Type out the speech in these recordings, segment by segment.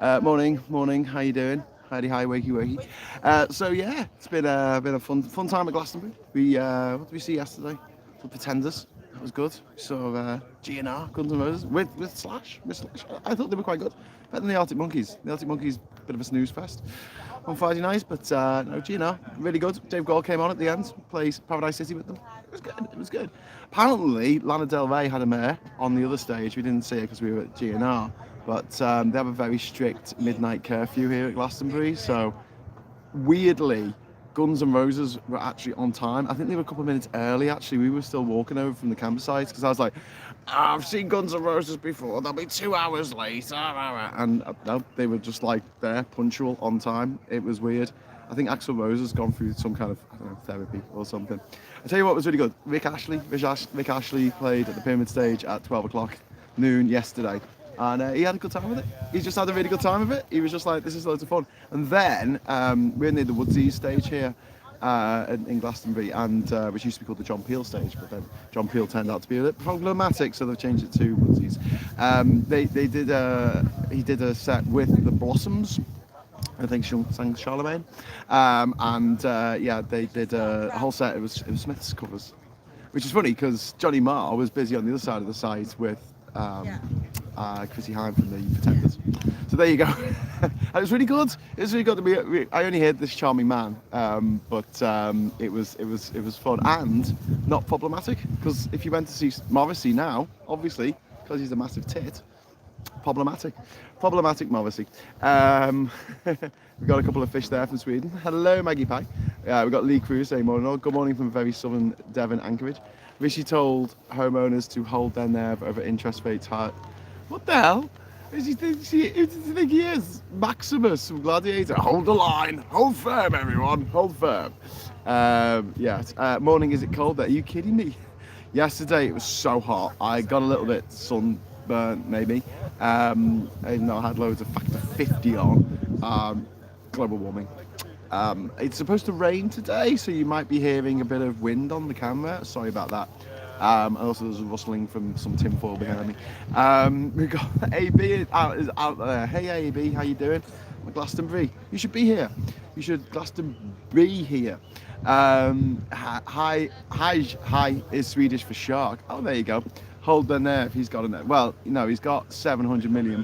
Morning. How you doing? Howdy, hi, wakey, wakey. So yeah, it's been a fun time at Glastonbury. What did we see yesterday? The Pretenders. That was good. So GNR, Guns N' Roses with Slash. With Slash. I thought they were quite good. Better than the Arctic Monkeys. The Arctic Monkeys, bit of a snooze fest on Friday night, but no, GNR, really good. Dave Grohl came on at the end, plays Paradise City with them. It was good. It was good. Apparently, Lana Del Rey had a mare on the other stage. We didn't see it because we were at GNR. But they have a very strict midnight curfew here at Glastonbury, so weirdly, Guns N' Roses were actually on time. I think they were a couple of minutes early, actually. We were still walking over from the campsite because I was like, I've seen Guns N' Roses before, they'll be 2 hours late. And no, they were just like there, punctual, on time. It was weird. I think Axl Rose has gone through some kind of, I don't know, therapy or something. I tell you what was really good. Rick Ashley played at the Pyramid Stage at 12 o'clock noon yesterday. And he had a good time with it. He just had a really good time with it. He was just like, this is loads of fun. And then we're near the Woodsies stage here in Glastonbury, and which used to be called the John Peel stage, but then John Peel turned out to be a bit problematic, so they've changed it to Woodsies. He did a set with the Blossoms. I think she sang Charlemagne, they did a whole set. It was Smith's covers, which is funny because Johnny Marr was busy on the other side of the site with Chrissy Hine from the Pretenders. So there you go. It was really good. It was really good. I only heard this charming man, but it was fun and not problematic. Because if you went to see Morrissey now, obviously, because he's a massive tit, problematic Morrissey. We've got a couple of fish there from Sweden. Hello, Maggie Pie. We've got Lee Cruz saying morning. Good morning from very southern Devon, Anchorage. Rishi told homeowners to hold their nerve over interest rates high. What the hell? Who does he think he is? Maximus from Gladiator. Hold the line. Hold firm, everyone. Hold firm. Morning, is it cold there? Are you kidding me? Yesterday it was so hot. I got a little bit sunburnt, maybe. Even though I had loads of factor 50 on. Global warming. It's supposed to rain today, so you might be hearing a bit of wind on the camera. Sorry about that. And also there's a rustling from some tinfoil behind me. We've got AB is out there. Hey AB, how you doing? Glastonbury. You should be here. You should Glastonbury here. Hi is Swedish for shark. Oh, there you go. Hold the nerve. He's got a nerve. Well, he's got £700 million.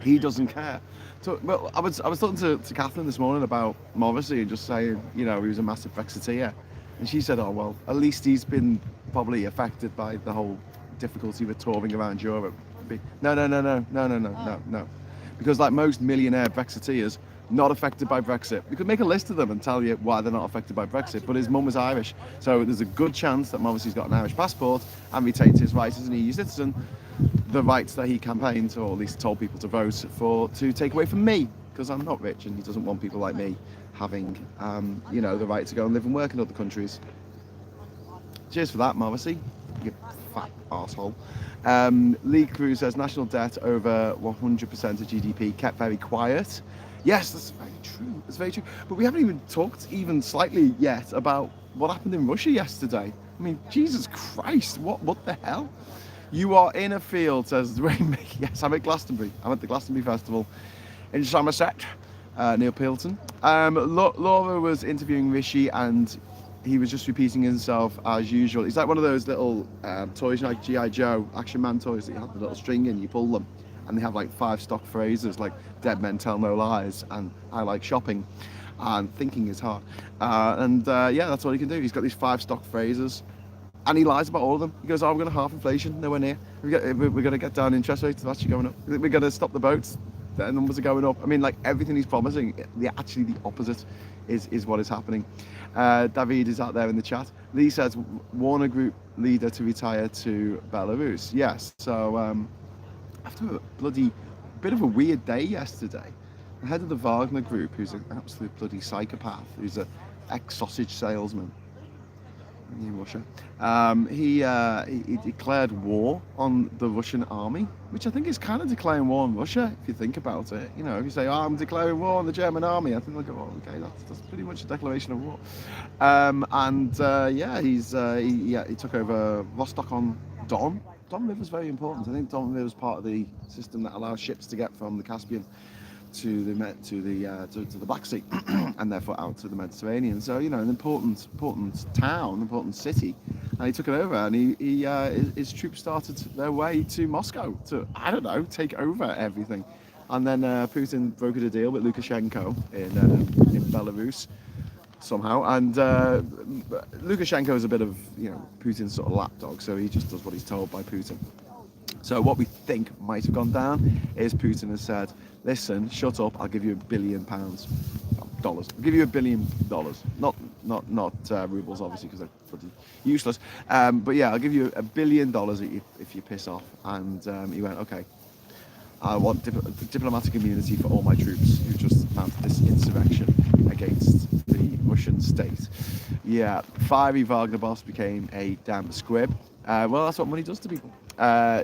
He doesn't care. So, well, I was talking to Catherine this morning about Morrissey and just saying, he was a massive Brexiteer. And she said, oh, well, at least he's been probably affected by the whole difficulty with touring around Europe. No. Because like most millionaire Brexiteers, not affected by Brexit. We could make a list of them and tell you why they're not affected by Brexit, but his mum was Irish. So there's a good chance that Morrissey's got an Irish passport and retains his rights as an EU citizen, the rights that he campaigned, or at least told people to vote for, to take away from me, because I'm not rich and he doesn't want people like me having, the right to go and live and work in other countries. Cheers for that, Morrissey, you fat arsehole. Lee Cruz says national debt over 100% of GDP kept very quiet. Yes, that's very true. That's very true. But we haven't even talked even slightly yet about what happened in Russia yesterday. I mean, Jesus Christ, what the hell? You are in a field, says the Rainmaker. Yes, I'm at Glastonbury. I'm at the Glastonbury Festival in Somerset, near Pilton. Laura was interviewing Rishi and he was just repeating himself as usual. He's like one of those little toys, like G.I. Joe Action Man toys that you have the little string in, you pull them. And they have like 5 stock phrases like dead men tell no lies and I like shopping and thinking is hard. That's all he can do. He's got these 5 stock phrases and he lies about all of them. He goes, we're going to half inflation, nowhere near. We're going to get down interest rates, they're actually going up. We're going to stop the boats, their numbers are going up. I mean, like everything he's promising, the opposite is what is happening. David is out there in the chat. Lee says, Wagner Group leader to retire to Belarus. Yes, so after a bloody bit of a weird day yesterday, the head of the Wagner Group, who's an absolute bloody psychopath, who's an ex-sausage salesman in Russia, he declared war on the Russian army, which I think is kind of declaring war on Russia, if you think about it. If you say, I'm declaring war on the German army, I think they'll go, okay, that's pretty much a declaration of war. He took over Rostov-on-Don, Don River's very important. I think Don River's part of the system that allows ships to get from the Caspian to the Black Sea, and therefore out to the Mediterranean. So an important town, important city, and he took it over, and his troops started their way to Moscow to, I don't know, take over everything, and then Putin brokered a deal with Lukashenko in Belarus somehow, and Lukashenko is a bit of Putin's sort of lapdog, so he just does what he's told by Putin. So what we think might have gone down is Putin has said, listen, shut up, I'll give you $1 billion. Dollars. I'll give you $1 billion. Not rubles, obviously, because they're pretty useless. But yeah, I'll give you $1 billion if you piss off. And he went, okay, I want diplomatic immunity for all my troops who just mounted this insurrection against the Russian state. Yeah, fiery Wagner boss became a damn squib. Well, that's what money does to people.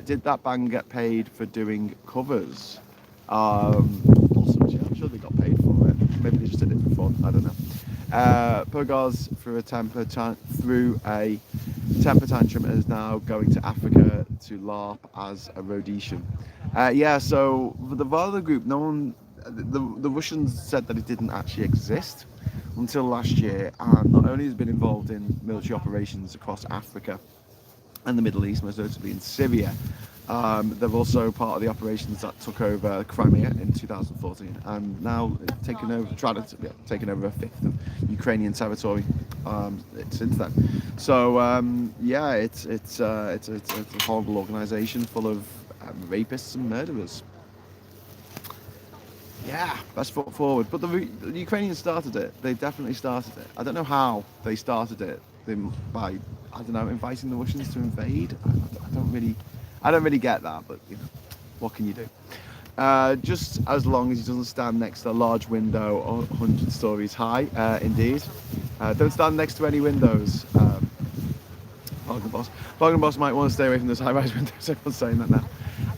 Did that band get paid for doing covers? Awesome. Yeah, I'm sure they got paid for it. Maybe they just did it for fun. I don't know. Pogos threw a temper tantrum and is now going to Africa to LARP as a Rhodesian. Yeah. So the Wagner Group, the Russians said that it didn't actually exist until last year, and not only has it been involved in military operations across Africa and the Middle East, most notably in Syria. They're also part of the operations that took over Crimea in 2014, and now taken over a fifth of Ukrainian territory since then. So yeah, it's a horrible organisation full of rapists and murderers. Yeah, best foot forward. But the Ukrainians started it. They definitely started it. I don't know how they started it. By, I don't know, inviting the Russians to invade. I don't really get that, but what can you do? Just as long as he doesn't stand next to a large window 100 stories high, indeed. Don't stand next to any windows. Wagner boss might want to stay away from those high-rise windows. Everyone's saying that now.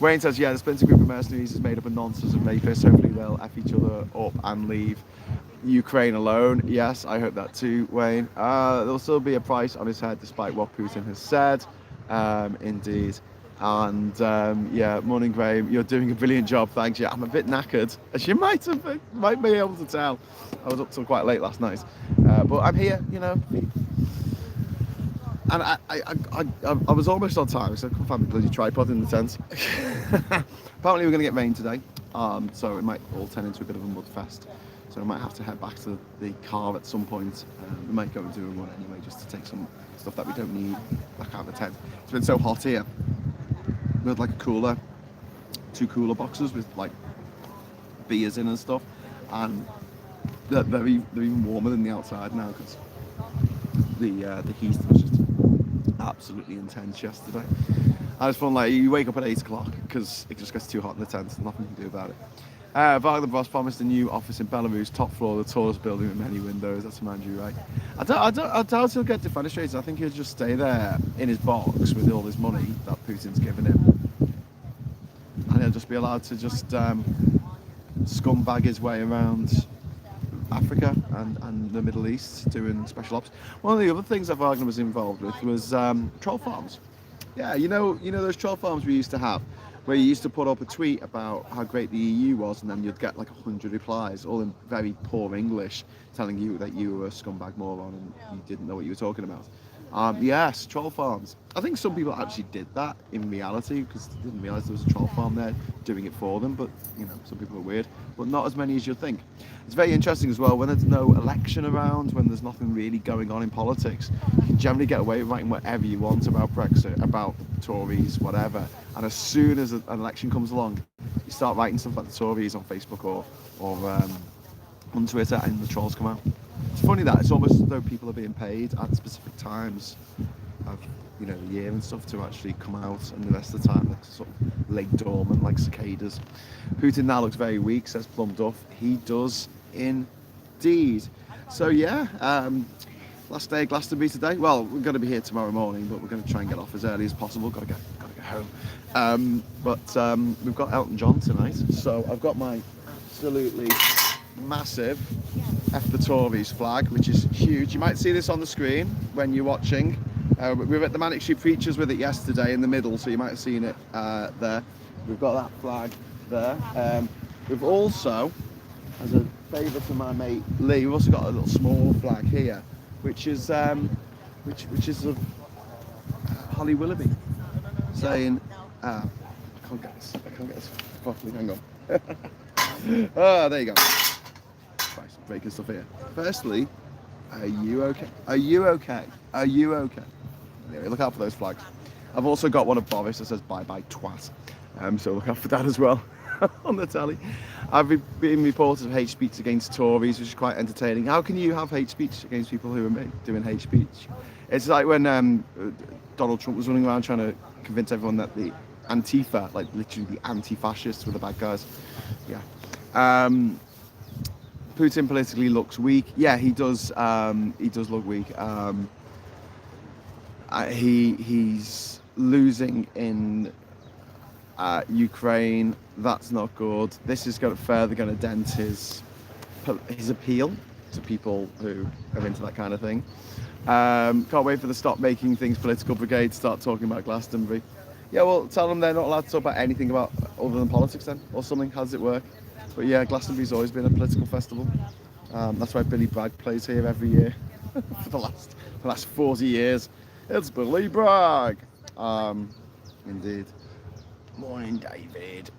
Wayne says, yeah, the splinter group of mercenaries is made up of nonsense and rapists. Hopefully they'll F each other up and leave Ukraine alone. Yes, I hope that too, Wayne. There'll still be a price on his head despite what Putin has said. Indeed. And yeah, morning Graham, you're doing a brilliant job, thanks. Yeah, I'm a bit knackered, as you might be able to tell. I was up till quite late last night, but I'm here, and I was almost on time, so I couldn't find the bloody tripod in the tent. Apparently we're going to get rain today, so it might all turn into a bit of a mud fest. So I might have to head back to the car at some point. We might go and do a run anyway, just to take some stuff that we don't need back out of the tent. It's been so hot here. We had like a two cooler boxes with like beers in and stuff, and they're even warmer than the outside now because the heat was just absolutely intense yesterday. I was fun, like you wake up at 8 o'clock because it just gets too hot in the tent. There's nothing you can do about it. Wagner boss promised a new office in Belarus, top floor, the tallest building with many windows. That's from Andrew, right? I doubt he'll get defenestrated. I think he'll just stay there in his box with all this money that Putin's given him, and he'll just be allowed to just scumbag his way around Africa and the Middle East doing special ops. One of the other things that Wagner was involved with was troll farms. Yeah, you know those troll farms we used to have, where you used to put up a tweet about how great the EU was, and then you'd get like 100 replies, all in very poor English, telling you that you were a scumbag moron and you didn't know what you were talking about. Yes, troll farms. I think some people actually did that in reality because they didn't realise there was a troll farm there doing it for them, but some people are weird, but not as many as you'd think. It's very interesting as well, when there's no election around, when there's nothing really going on in politics, you can generally get away with writing whatever you want about Brexit, about the Tories, whatever, and as soon as an election comes along, you start writing stuff about the Tories on Facebook or on Twitter, and the trolls come out. It's funny that it's almost as though people are being paid at specific times of the year and stuff to actually come out, and the rest of the time they're sort of lay dormant like cicadas. Putin now looks very weak, says Plum Duff. He does indeed. So yeah, last day of Glastonbury today. Well, we're going to be here tomorrow morning, but we're going to try and get off as early as possible. Got to get home. But we've got Elton John tonight, so I've got my absolutely massive F the Tories flag, which is huge. You might see this on the screen when you're watching. We were at the Manic Street Preachers with it yesterday in the middle, so you might have seen it there. We've got that flag there. We've also, as a favour to my mate Lee, we've also got a little small flag here, which is which is of Holly Willoughby, saying, I can't get this properly. Hang on. There you go. Christ, breaking stuff here. Firstly, are you okay? Are you okay? Are you okay? Anyway, look out for those flags. I've also got one of Boris that says bye bye twat. So look out for that as well on the telly. I've been reported of hate speech against Tories, which is quite entertaining. How can you have hate speech against people who are doing hate speech? It's like when Donald Trump was running around trying to convince everyone that the Antifa, like literally the anti-fascists, were the bad guys. Yeah. Putin politically looks weak. Yeah, he does. He does look weak. He's losing in Ukraine. That's not good. This is further going to dent his appeal to people who are into that kind of thing. Can't wait for the Stop Making Things Political Brigade to start talking about Glastonbury. Yeah, well, tell them they're not allowed to talk about anything about other than politics then, or something. How does it work? But yeah, Glastonbury's always been a political festival. That's why Billy Bragg plays here every year for the last 40 years. It's Billy Bragg. Indeed. Morning, David.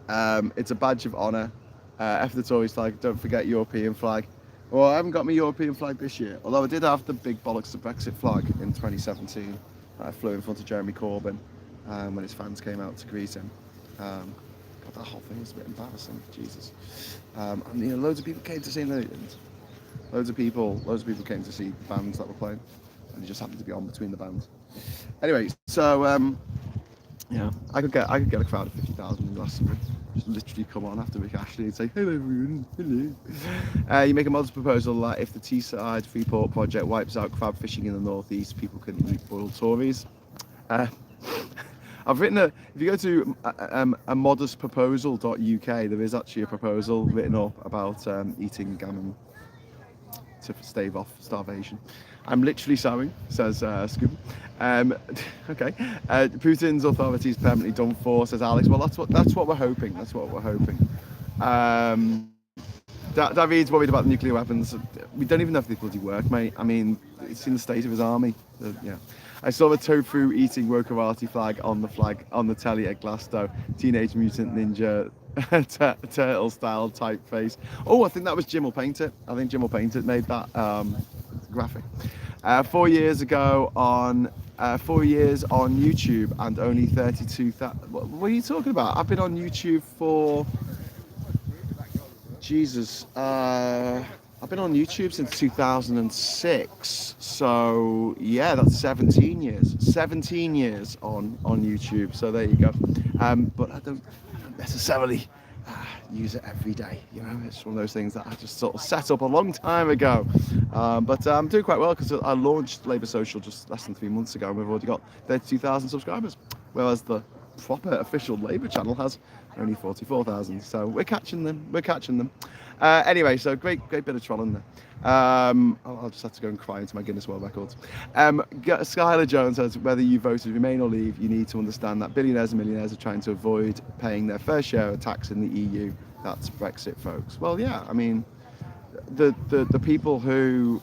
It's a badge of honour. F the Tories flag. Don't forget European flag. Well, I haven't got my European flag this year, although I did have the big bollocks of Brexit flag in 2017. I flew in front of Jeremy Corbyn when his fans came out to greet him. God, that whole thing was a bit embarrassing. Jesus. And loads of people came to see him. Loads of people came to see the bands that were playing, and he just happened to be on between the bands. Anyway, so yeah, I could get a crowd of 50,000 in Glastonbury. Just literally come on after Rick Ashley and say, hello everyone, hello. You make a modest proposal that if the Teesside Freeport project wipes out crab fishing in the northeast, people can eat boiled Tories. I've written if you go to a modestproposal.uk, there is actually a proposal written up about eating gammon to stave off starvation. I'm literally sowing, says Scoop. Okay. Putin's authority is permanently done for, says Alex. Well, that's what we're hoping. That's what we're hoping. David's worried about the nuclear weapons. We don't even know if they bloody work, mate. I mean, it's in the state of his army. Yeah. I saw the tofu eating Wokarati flag on the telly at Glasgow. Teenage Mutant Ninja turtle style typeface. Oh, I think that was Jim will Paint It. I think Jim will Paint It made that graphic. 4 years ago on 4 years on YouTube and only 32,000. What are you talking about? I've been on YouTube for Jesus. I've been on YouTube since 2006, so yeah, that's 17 years. 17 years on YouTube. So there you go. But I don't necessarily use it every day. You know, it's one of those things that I just sort of set up a long time ago. But I'm doing quite well because I launched Labour Social just less than 3 months ago, and we've already got 32,000 subscribers, whereas the proper official Labour channel has only 44,000. So we're catching them. Anyway, so great bit of trolling there. I'll just have to go and cry into my Guinness World Records. Skylar Jones says, whether you voted Remain or Leave, you need to understand that billionaires and millionaires are trying to avoid paying their fair share of tax in the EU. That's Brexit, folks. Well, yeah, I mean, the people who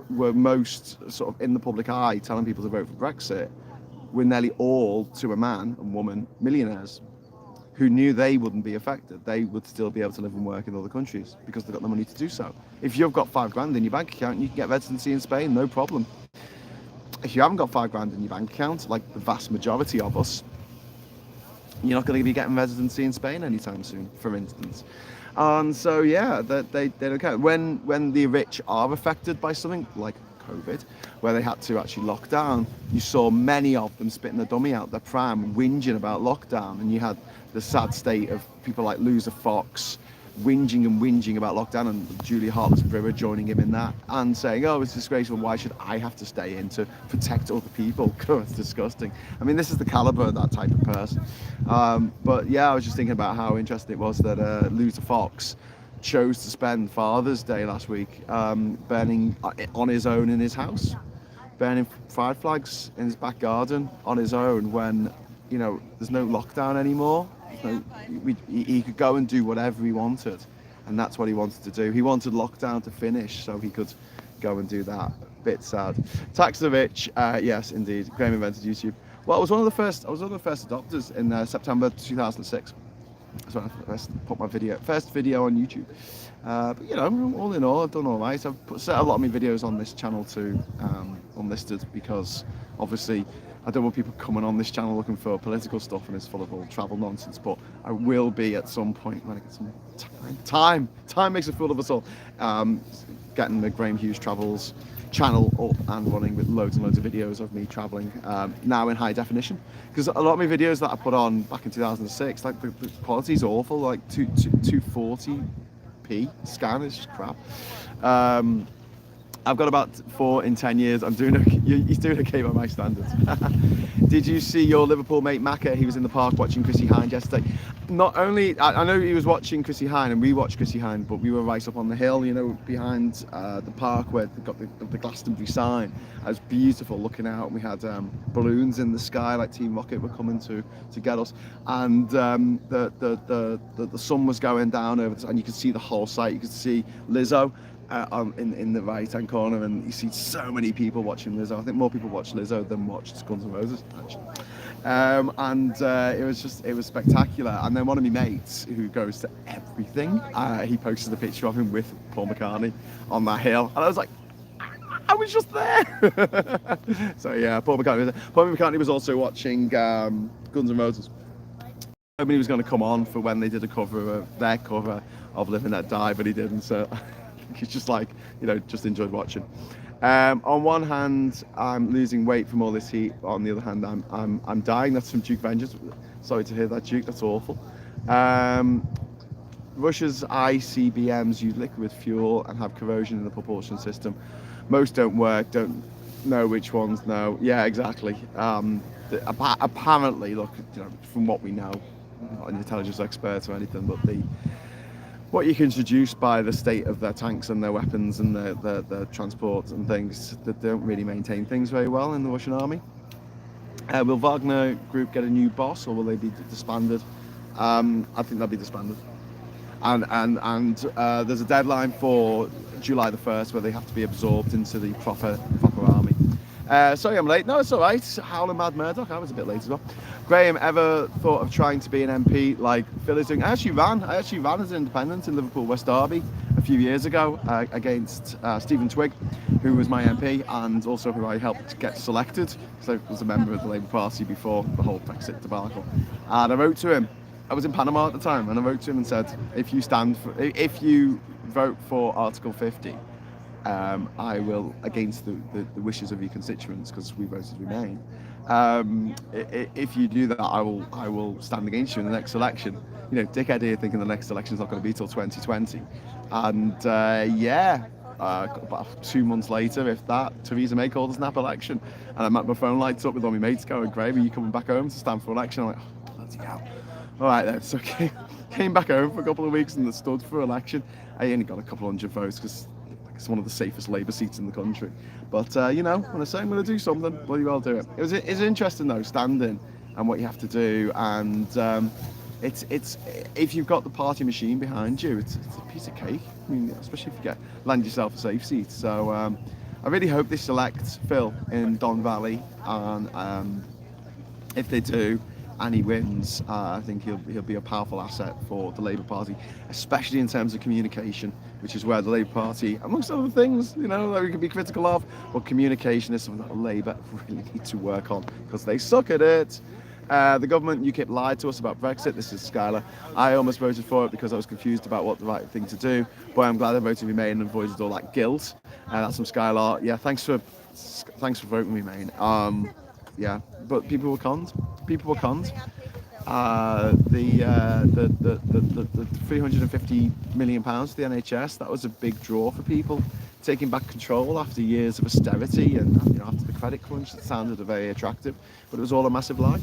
were most sort of in the public eye telling people to vote for Brexit were nearly all, to a man and woman, millionaires who knew they wouldn't be affected. They would still be able to live and work in other countries because they've got the money to do so. If you've got £5,000 in your bank account, you can get residency in Spain, no problem. If you haven't got £5,000 in your bank account, like the vast majority of us, you're not going to be getting residency in Spain anytime soon, for instance. And so, yeah, they don't care. When the rich are affected by something like COVID, where they had to actually lock down, you saw many of them spitting the dummy out their pram, whinging about lockdown, and you had the sad state of people like Loser Fox whinging about lockdown, and Julia Hartless-Brewer joining him in that and saying, oh, it's disgraceful, why should I have to stay in to protect other people? God, it's disgusting. I mean, this is the caliber of that type of person. But yeah, I was just thinking about how interesting it was that Loser Fox chose to spend Father's Day last week burning on his own in his house. burning pride flags in his back garden on his own when, you know, there's no lockdown anymore. He could go and do whatever he wanted, and that's what he wanted to do. He wanted lockdown to finish so he could go and do that. Bit sad. Taxovich, yes, indeed. Graham invented YouTube. Well, I was one of the first adopters in September 2006. That's when I put my first video on YouTube. But you know, all in all, I've done all right. I've set a lot of my videos on this channel to unlisted because obviously I don't want people coming on this channel looking for political stuff and it's full of all travel nonsense. But I will be at some point when I get some time. Time makes a fool of us all. Getting the Graham Hughes Travels channel up and running with loads and loads of videos of me traveling now in high definition, because a lot of my videos that I put on back in 2006, like the quality's awful, like 240p scan is just crap. I've got about 4 in 10 years. I'm doing okay. He's doing okay by my standards. Did you see your Liverpool mate Macca? He was in the park watching Chrissy Hynde yesterday. Not only, I know he was watching Chrissy Hynde and we watched Chrissy Hynde, but we were right up on the hill, you know, behind the park where they got the Glastonbury sign. It was beautiful looking out, and we had balloons in the sky, like Team Rocket were coming to get us, and the sun was going down over this, and you could see the whole site. You could see Lizzo in the right hand corner, and you see so many people watching Lizzo. I think more people watched Lizzo than watched Guns N' Roses actually. It was spectacular. And then one of my mates who goes to everything, he posted a picture of him with Paul McCartney on that hill, and I was like, I was just there. So yeah, Paul McCartney was also watching Guns N' Roses. Hoping he was going to come on for when they did their cover of Live and Let Die, but he didn't. So it's just like, you know, just enjoyed watching. On one hand, I'm losing weight from all this heat. On the other hand, I'm dying. That's from Duke Vengeance. Sorry to hear that, Duke. That's awful. Russia's ICBMs use liquid fuel and have corrosion in the propulsion system. Most don't work. Don't know which ones. No. Yeah, exactly. Apparently, look, you know, from what we know, I'm not an intelligence expert or anything, but what you can deduce by the state of their tanks and their weapons and their transport and things, that they don't really maintain things very well in the Russian army. Will Wagner Group get a new boss, or will they be disbanded? I think they'll be disbanded. And there's a deadline for July the 1st where they have to be absorbed into the proper army. Sorry I'm late. No, it's all right. Howling Mad Murdoch. I was a bit late as well. Graham, ever thought of trying to be an MP like Phil is doing? I actually ran as an independent in Liverpool West Derby a few years ago against Stephen Twigg, who was my MP and also who I helped get selected, because I was a member of the Labour Party before the whole Brexit debacle. And I wrote to him. I was in Panama at the time, and I wrote to him and said, if you vote for Article 50, I will, against the wishes of your constituents, because we voted Remain. If you do that, I will stand against you in the next election. You know, dickhead here thinking the next election's not going to be till 2020. And about 2 months later, if that, Theresa May called a snap election, and my phone lights up with all my mates going, Graham, are you coming back home to stand for election? I'm like, oh, bloody hell. All right then, so came back home for a couple of weeks and stood for election. I only got a couple hundred votes because it's one of the safest Labour seats in the country. But you know, when I say I'm going to do something, bloody well do it. It's interesting though, standing and what you have to do, and it's if you've got the party machine behind you, it's a piece of cake. I mean, especially if you land yourself a safe seat. So I really hope they select Phil in Don Valley, and if they do, and he wins, I think he'll be a powerful asset for the Labour Party, especially in terms of communication, which is where the Labour Party, amongst other things, you know, that we can be critical of, but communication is something that Labour really need to work on, because they suck at it. The government UKIP lied to us about Brexit. This is Skylar. I almost voted for it because I was confused about what the right thing to do, but I'm glad I voted Remain and avoided all that guilt. That's from Skylar. Yeah, thanks for voting Remain. Yeah, but people were conned. People were conned. The 350 million pounds to the NHS, that was a big draw for people, taking back control after years of austerity, and you know, after the credit crunch, that sounded very attractive, but it was all a massive lie.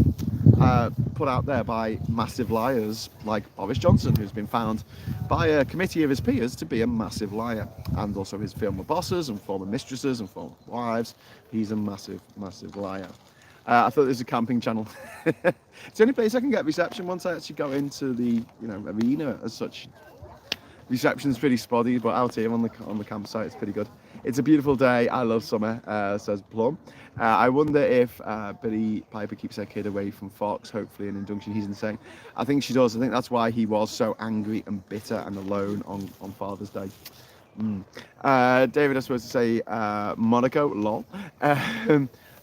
put out there by massive liars like Boris Johnson, who's been found by a committee of his peers to be a massive liar, and also his former bosses and former mistresses and former wives. He's a massive, massive liar. I thought this was a camping channel. It's the only place I can get reception once I actually go into the arena as such. Reception's pretty spotty, but out here on the campsite it's pretty good. It's a beautiful day. I love summer, says Plum. I wonder if Billy Piper keeps her kid away from Fox, hopefully an injunction. He's insane. I think she does. I think that's why he was so angry and bitter and alone on Father's Day. David, I was supposed to say Monaco, lol.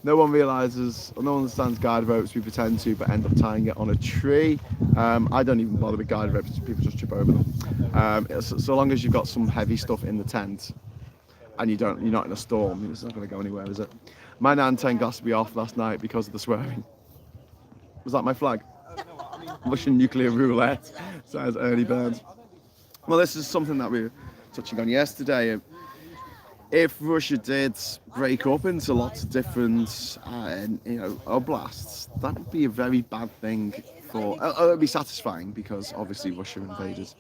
No one realises, no one understands guide ropes. We pretend to, but end up tying it on a tree. I don't even bother with guide ropes. People just trip over them. So long as you've got some heavy stuff in the tent, and you're not in a storm, it's not going to go anywhere, is it? My nan turned Glastonbury off last night because of the swearing. Was that my flag? Russian nuclear roulette, says Ernie Burns. Well, this is something that we were touching on yesterday. If Russia did break up into lots of different, oblasts, that would be a very bad thing for. It would be satisfying because obviously Russia invaded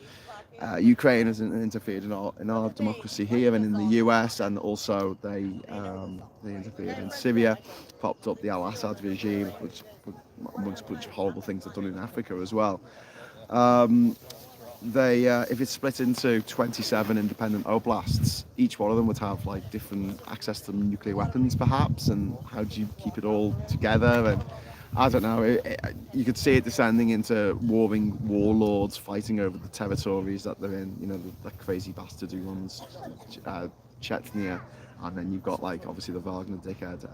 Ukraine, has interfered in our democracy here and in the US, and also they interfered in Syria, popped up the Al-Assad regime, which amongst a bunch of horrible things they've done in Africa as well. If it's split into 27 independent oblasts, each one of them would have like different access to nuclear weapons, perhaps. And how do you keep it all together? And I don't know. You could see it descending into warring warlords fighting over the territories that they're in. You know, the crazy bastard who runs Chechnya, and then you've got like obviously the Wagner dickhead.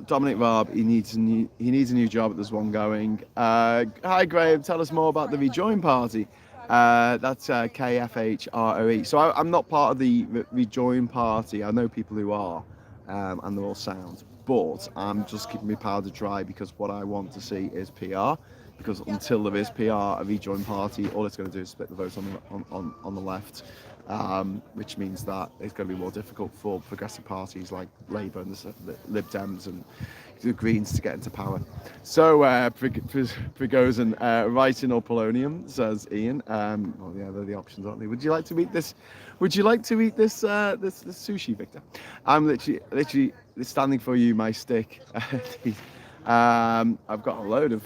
Dominic Raab, he needs a new job. There's one going. Hi Graham, tell us more about the Rejoin party. That's KFHROE. So I'm not part of the Rejoin party. I know people who are, and they're all sound. But I'm just keeping my powder dry because what I want to see is PR. Because until there is PR, a Rejoin party, all it's going to do is split the votes on the left. Which means that it's going to be more difficult for progressive parties like Labour and the Lib Dems and the Greens to get into power. So, Prigozhin, writing or polonium, says Ian. Well, yeah, they're the options, aren't they? Would you like to eat this? Would you like to eat this sushi, Victor? I'm literally standing for you, my stick. I've got a load of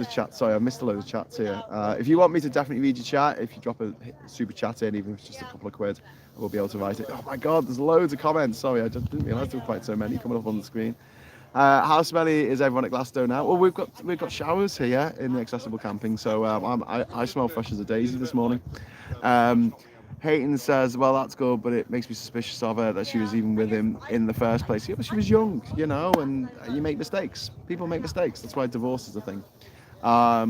chats. Sorry, I missed a load of chats here. If you want me to definitely read your chat, if you drop a super chat in, even if it's just a couple of quid, I will be able to write it. Oh my God, there's loads of comments. Sorry, I just didn't realise there were quite so many coming up on the screen. How smelly is everyone at Glasgow now? Well, we've got showers here in the accessible camping, so I smell fresh as a daisy this morning. Hayton says, well, that's good, but it makes me suspicious of her that she was even with him in the first place. Yeah, but she was young, and you make mistakes. People make mistakes. That's why divorce is a thing. Tell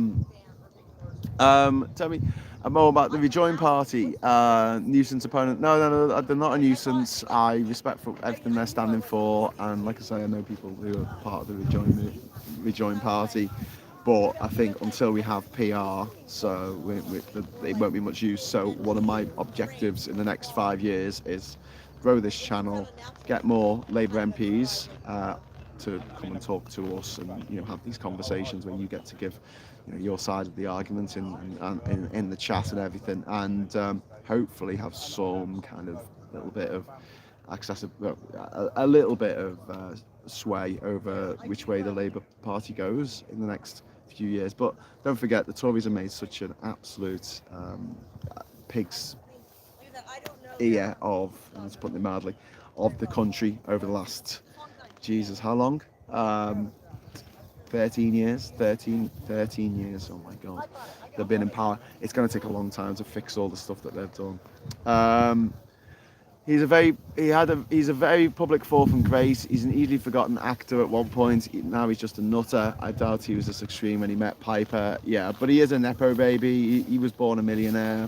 me more about the Rejoin party. Nuisance opponent. No, they're not a nuisance. I respect for everything they're standing for. And like I say, I know people who are part of the Rejoin party. But I think until we have PR, so it won't be much use. So one of my objectives in the next 5 years is grow this channel, get more Labour MPs to come and talk to us, and have these conversations where you get to give your side of the argument in the chat and everything, and hopefully have some kind of little bit of a little bit of sway over which way the Labour Party goes in the next few years. But don't forget, the Tories have made such an absolute pig's ear of, let's put it mildly, of the country over the last, Jesus, how long? 13 years. Oh my God, they've been in power. It's going to take a long time to fix all the stuff that they've done. He's a very public fall from grace. He's an easily forgotten actor at one point. Now he's just a nutter. I doubt he was this extreme when he met Piper. Yeah, but he is a nepo baby. He was born a millionaire.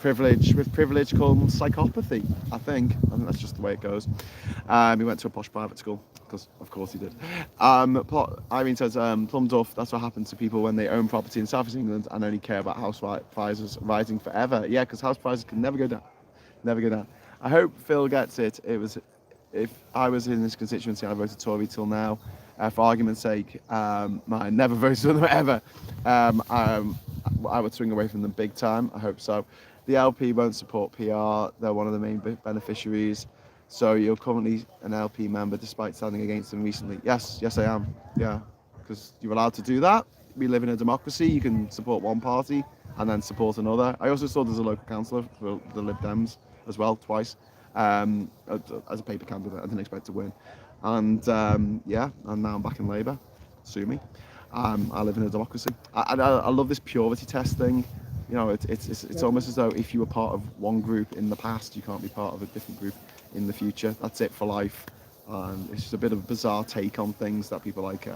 With privilege comes psychopathy, I think. That's just the way it goes. He went to a posh private school, because of course he did. Irene says, Plum Duff, that's what happens to people when they own property in South East England and only care about house prices rising forever. Yeah, because house prices can never go down. I hope Phil gets it. It was if I was in this constituency and I voted Tory till now, for argument's sake, I never voted for them ever, I would swing away from them big time. I hope so. The LP won't support PR. They're one of the main beneficiaries. So you're currently an LP member despite standing against them recently. Yes, I am. Yeah, because you're allowed to do that. We live in a democracy. You can support one party and then support another. I also saw there's a local councillor for the Lib Dems as well, twice, as a paper candidate. I didn't expect to win. And and now I'm back in Labour. Sue me. I live in a democracy. I love this purity test thing. You know, it's almost as though if you were part of one group in the past, you can't be part of a different group in the future. That's it for life. It's just a bit of a bizarre take on things that people like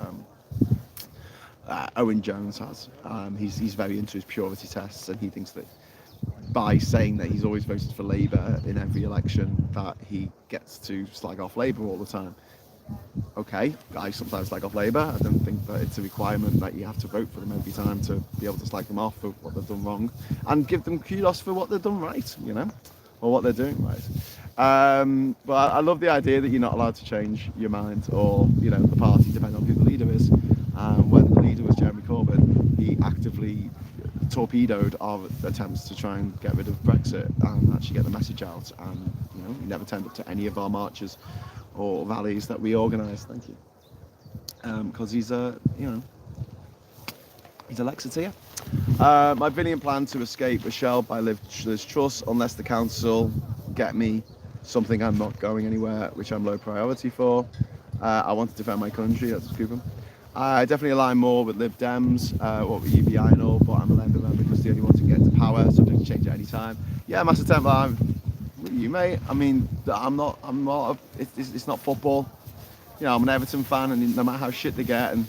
Owen Jones has. He's very into his purity tests, and he thinks that by saying that he's always voted for Labour in every election, that he gets to slag off Labour all the time. Okay, I sometimes slag off Labour. I don't think that it's a requirement that you have to vote for them every time to be able to slag them off for what they've done wrong, and give them kudos for what they've done right, you know, or what they're doing right. But I love the idea that you're not allowed to change your mind or, you know, the party, depending on who the leader is. When the leader was Jeremy Corbyn, he actively torpedoed our attempts to try and get rid of Brexit and actually get the message out. And, you know, he never turned up to any of our marches or rallies that we organised. Thank you. Because he's a, you know, he's a Lexiteer. My brilliant plan to escape was shelved by Liz Truss unless the council get me something. I'm not going anywhere, which I'm low priority for. I want to defend my country. That's a scoop. I definitely align more with Lib Dems, what with UBI and all, but I'm a Labour member because the only one to get to power, so don't change it any time. Yeah, Master Templar, with you, mate. I mean, it's not football. You know, I'm an Everton fan, and no matter how shit they get, and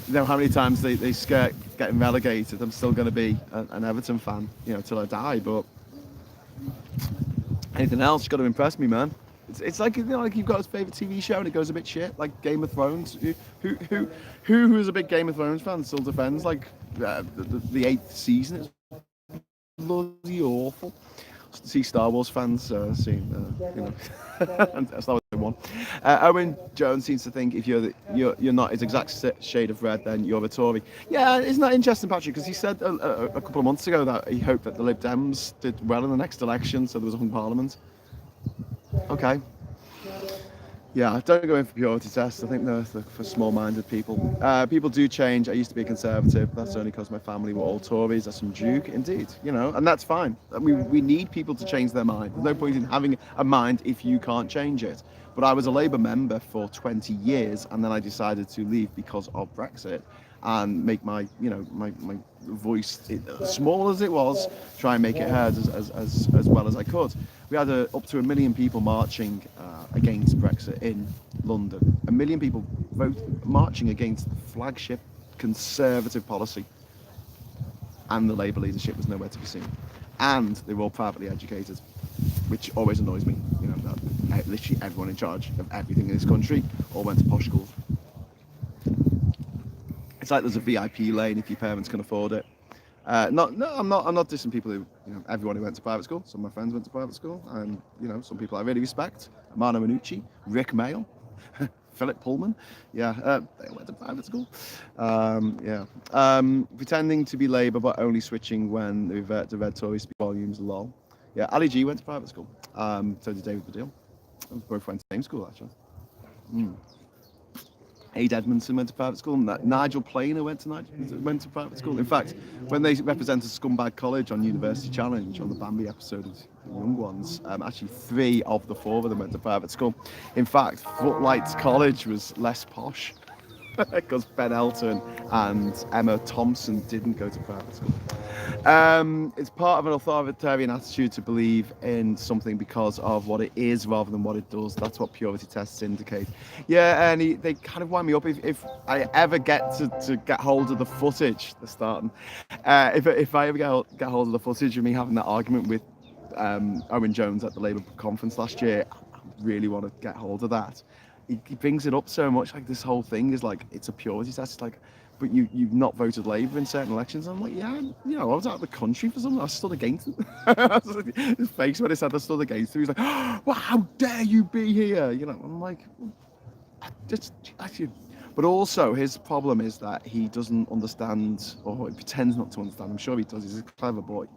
you know how many times they skirt getting relegated, I'm still going to be an Everton fan, you know, till I die. But anything else, you've got to impress me, man. It's like, you know, like you've got his favourite TV show and it goes a bit shit, like Game of Thrones. Who is a big Game of Thrones fan still defends like the 8th season? It's bloody awful. See Star Wars fans seeing, you know, and Star Wars 1. Owen Jones seems to think if you're not his exact shade of red, then you're a Tory. Yeah, isn't that interesting, Patrick? Because he said a couple of months ago that he hoped that the Lib Dems did well in the next election, so there was a hung parliament. Okay. Yeah, don't go in for purity tests. I think they're for small-minded people. People do change. I used to be a Conservative. That's only because my family were all Tories. That's some Duke, indeed. You know, and that's fine. We need people to change their mind. There's no point in having a mind if you can't change it. But I was a Labour member for 20 years, and then I decided to leave because of Brexit and make my voice, small as it was, try and make it heard as well as I could. We had up to 1 million people marching against Brexit in London. 1 million people marching against the flagship Conservative policy, and the Labour leadership was nowhere to be seen. And they were all privately educated, which always annoys me. You know, that literally everyone in charge of everything in this country all went to posh schools. It's like there's a VIP lane if your parents can afford it. I'm not dissing people who, you know, everyone who went to private school. Some of my friends went to private school, and you know, some people I really respect. Mano Minucci, Rick Mail, Philip Pullman. Yeah, they went to private school. Pretending to be Labour but only switching when the red Tory speak volumes. Lol. Yeah, Ali G went to private school. So did David Baddiel. Both went to the same school actually. Aid Edmondson went to private school. Nigel Planer went to private school. In fact, when they represented Scumbag College on University Challenge on the Bambi episode of The Young Ones, actually 3 of the 4 of them went to private school. In fact, Footlights College was less posh because Ben Elton and Emma Thompson didn't go to private school. It's part of an authoritarian attitude to believe in something because of what it is rather than what it does. That's what purity tests indicate. Yeah, and they kind of wind me up. If I ever get to get hold of the footage, they're starting. If I ever get hold of the footage of me having that argument with Owen Jones at the Labour conference last year, I really want to get hold of that. He brings it up so much, like this whole thing is like, it's a purity test. It's like, but you've not voted Labour in certain elections. I'm like, yeah, I was out of the country for something. I stood against it. His face when he said I stood against it, he's like, oh, well, how dare you be here? I'm like, just actually. But also his problem is that he doesn't understand, or he pretends not to understand. I'm sure he does. He's a clever boy,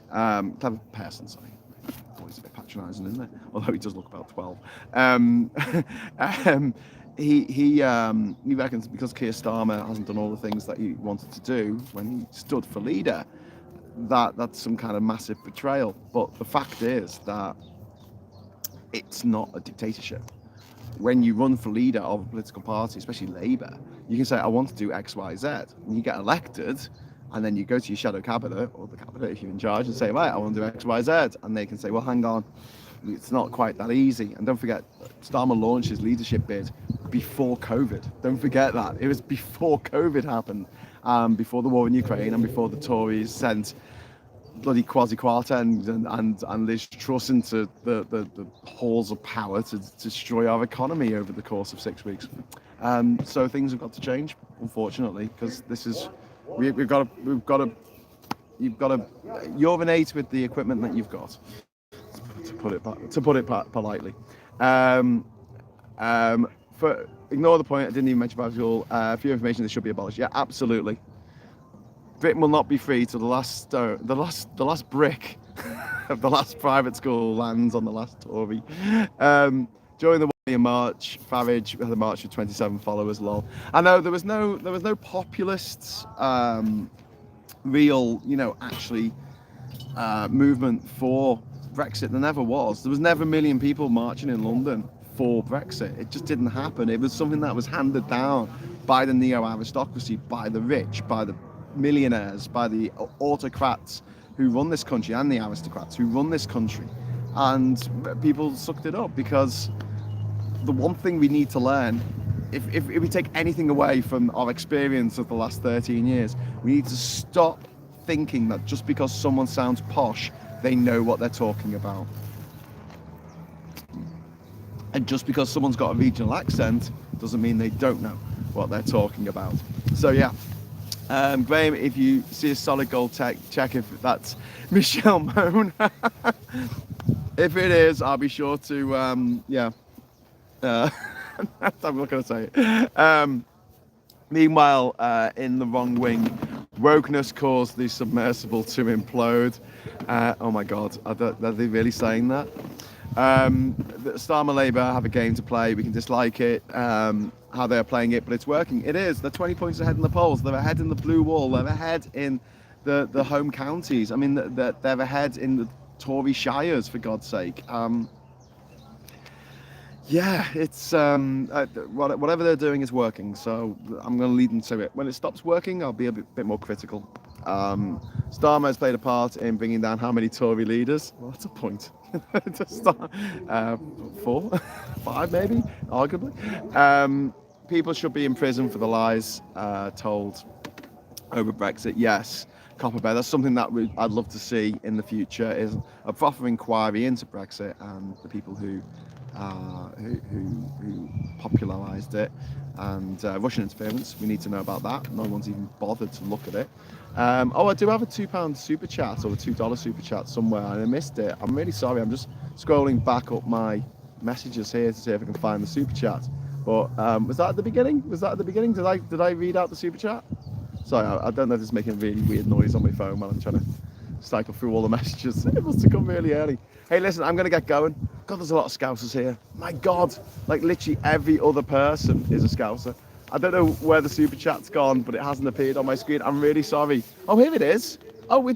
clever person. Sorry. Always a bit patronising, isn't it? Although he does look about 12. He reckons because Keir Starmer hasn't done all the things that he wanted to do when he stood for leader, that's some kind of massive betrayal. But the fact is that it's not a dictatorship. When you run for leader of a political party, especially Labour, you can say, I want to do X, Y, Z. And you get elected, and then you go to your shadow cabinet, or the cabinet if you're in charge, and say, right, I want to do X, Y, Z. And they can say, well, hang on, it's not quite that easy. And don't forget, Starmer launched his leadership bid before COVID. Don't forget that. It was before COVID happened, before the war in Ukraine, and before the Tories sent bloody Kwasi Kwarteng and Liz Truss into the halls of power to destroy our economy over the course of 6 weeks. So things have got to change, unfortunately, because this is you've got to urinate with the equipment that you've got, to put it politely. Ignore the point I didn't even mention about school. For your information, this should be abolished. Yeah, absolutely. Britain will not be free till the last brick of the last private school lands on the last Tory. During the Wagner march, Farage had a march with 27 followers. Lol. I know there was no populists, real, actually movement for Brexit. There never was. There was never a million people marching in London for Brexit. It just didn't happen. It was something that was handed down by the neo-aristocracy, by the rich, by the millionaires, by the autocrats who run this country, and the aristocrats who run this country, and people sucked it up. Because the one thing we need to learn, if we take anything away from our experience of the last 13 years, we need to stop thinking that just because someone sounds posh, they know what they're talking about. And just because someone's got a regional accent doesn't mean they don't know what they're talking about. So yeah. Graham, if you see a solid gold check if that's Michelle Moan. If it is, I'll be sure to, I'm not going to say it. Meanwhile, in the wrong wing, wokeness caused the submersible to implode. Oh my God, are they really saying that? Starmer Labour have a game to play. We can dislike it, how they're playing it, but it's working. It is. They're 20 points ahead in the polls. They're ahead in the blue wall. They're ahead in the home counties. I mean, they're ahead in the Tory shires, for God's sake. Yeah, it's whatever they're doing is working. So I'm going to lead them to it. When it stops working, I'll be a bit more critical. Starmer has played a part in bringing down how many Tory leaders? Well, that's a point. To start, 4, 5 maybe, arguably. People should be in prison for the lies told over Brexit. Yes, Copperbell. That's something that I'd love to see in the future, is a proper inquiry into Brexit and the people who popularised it, and Russian interference. We need to know about that. No one's even bothered to look at it. I do have a £2 super chat, or a $2 super chat somewhere, and I missed it. I'm really sorry. I'm just scrolling back up my messages here to see if I can find the super chat. But was that at the beginning? Did I read out the super chat? Sorry, I don't know if it's making a really weird noise on my phone while I'm trying to cycle through all the messages. It must have come really early. Hey, listen, I'm going to get going. God, there's a lot of Scousers here. My God, like literally every other person is a Scouser. I don't know where the super chat's gone, but it hasn't appeared on my screen. I'm really sorry. Oh, here it is. Oh,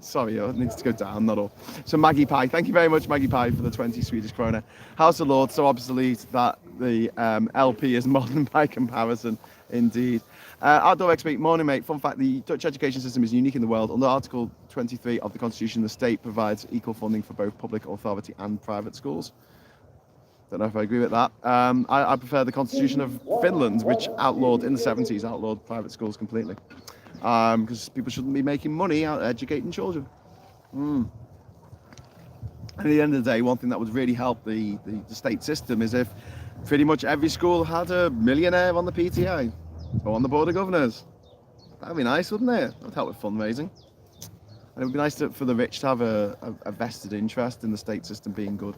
sorry, it needs to go down, not all. So Maggie Pie, thank you very much, Maggie Pie, for the 20 Swedish krona. House of Lords, so obsolete that the LP is modern by comparison, indeed. Outdoor expert, morning mate. Fun fact, the Dutch education system is unique in the world. Under Article 23 of the Constitution, the state provides equal funding for both public authority and private schools. Don't know if I agree with that. I prefer the Constitution of Finland, which outlawed, in the 70s, outlawed private schools completely. Because people shouldn't be making money out educating children. And at the end of the day, one thing that would really help the state system is if pretty much every school had a millionaire on the PTA or on the Board of Governors. That'd be nice, wouldn't it? That'd help with fundraising. And it would be nice for the rich to have a vested interest in the state system being good.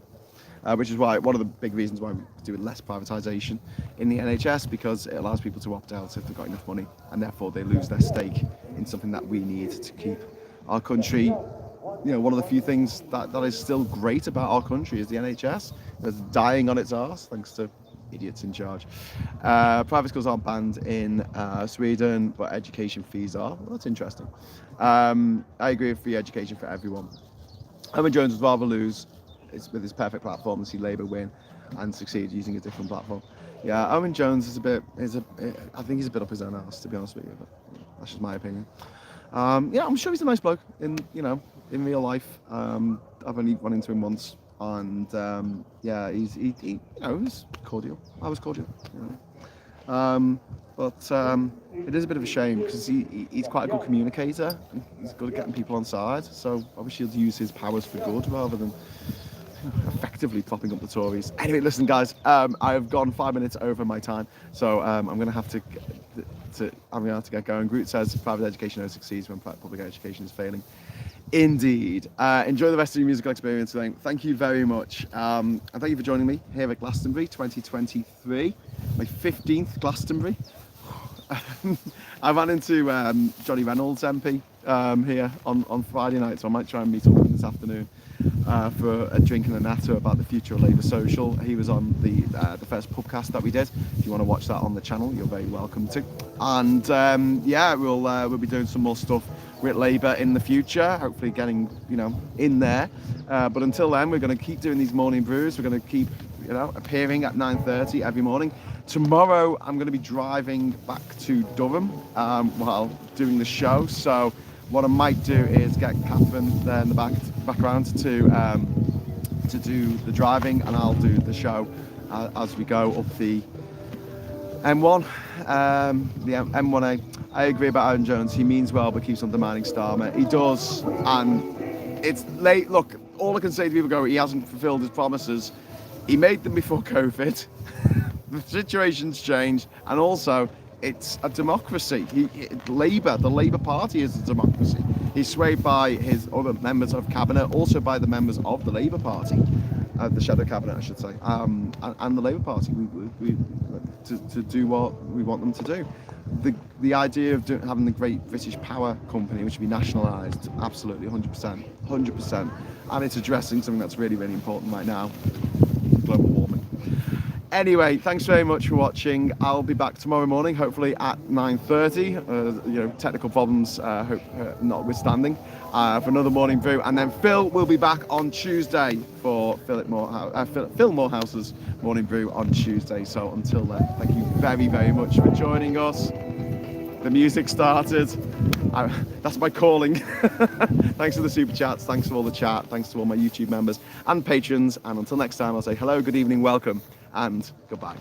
Which is why one of the big reasons why we do less privatisation in the NHS, because it allows people to opt out if they've got enough money, and therefore they lose their stake in something that we need to keep our country. One of the few things that is still great about our country is the NHS. It's dying on its arse thanks to idiots in charge. Private schools aren't banned in Sweden, but education fees are. Well, that's interesting. I agree with free education for everyone. Owen Jones would rather lose with his perfect platform and see Labour win and succeed using a different platform. Yeah, Owen Jones I think he's a bit up his own arse, to be honest with you, but that's just my opinion. I'm sure he's a nice bloke in real life. I've only run into him once, and he's cordial. I was cordial. But it is a bit of a shame because he's quite a good communicator. He's good at getting people on side, so obviously he'll use his powers for good rather than effectively propping up the Tories. Anyway, listen, guys, I've gone 5 minutes over my time, so I'm going to have to get going. Groot says private education only succeeds when public education is failing. Indeed. Enjoy the rest of your musical experience today. Thank you very much, and thank you for joining me here at Glastonbury 2023, my 15th Glastonbury. I ran into Johnny Reynolds MP here on Friday night, so I might try and meet up with him this afternoon for a drink and a natter about the future of Labour Social. He was on the first pubcast that we did. If you want to watch that on the channel, you're very welcome to. And we'll be doing some more stuff with Labour in the future, hopefully getting in there. But until then, we're going to keep doing these morning brews. We're going to keep appearing at 9:30 every morning. Tomorrow, I'm going to be driving back to Durham while doing the show. So what I might do is get Catherine there in the background to do the driving, and I'll do the show as we go up the M1, the M1A. I agree about Aaron Jones. He means well, but keeps on demanding Starmer. He does, and it's late. Look, all I can say to people go, he hasn't fulfilled his promises. He made them before COVID. The situation's changed, and also it's a democracy. The Labour Party is a democracy. He's swayed by his other members of cabinet, also by the members of the Labour Party, the shadow cabinet, I should say, and the Labour Party. We to do what we want them to do. The idea of having the great British power company, which would be nationalised, absolutely 100%, and it's addressing something that's really, really important right now: global warming. Anyway, thanks very much for watching. I'll be back tomorrow morning, hopefully at 9:30. Technical problems notwithstanding, for another morning brew, and then Phil will be back on Tuesday for Phil Morehouse's morning brew on Tuesday. So until then, thank you very, very much for joining us. The music started. That's my calling. Thanks for the super chats. Thanks for all the chat. Thanks to all my YouTube members and patrons. And until next time, I'll say hello, good evening, welcome, and goodbye.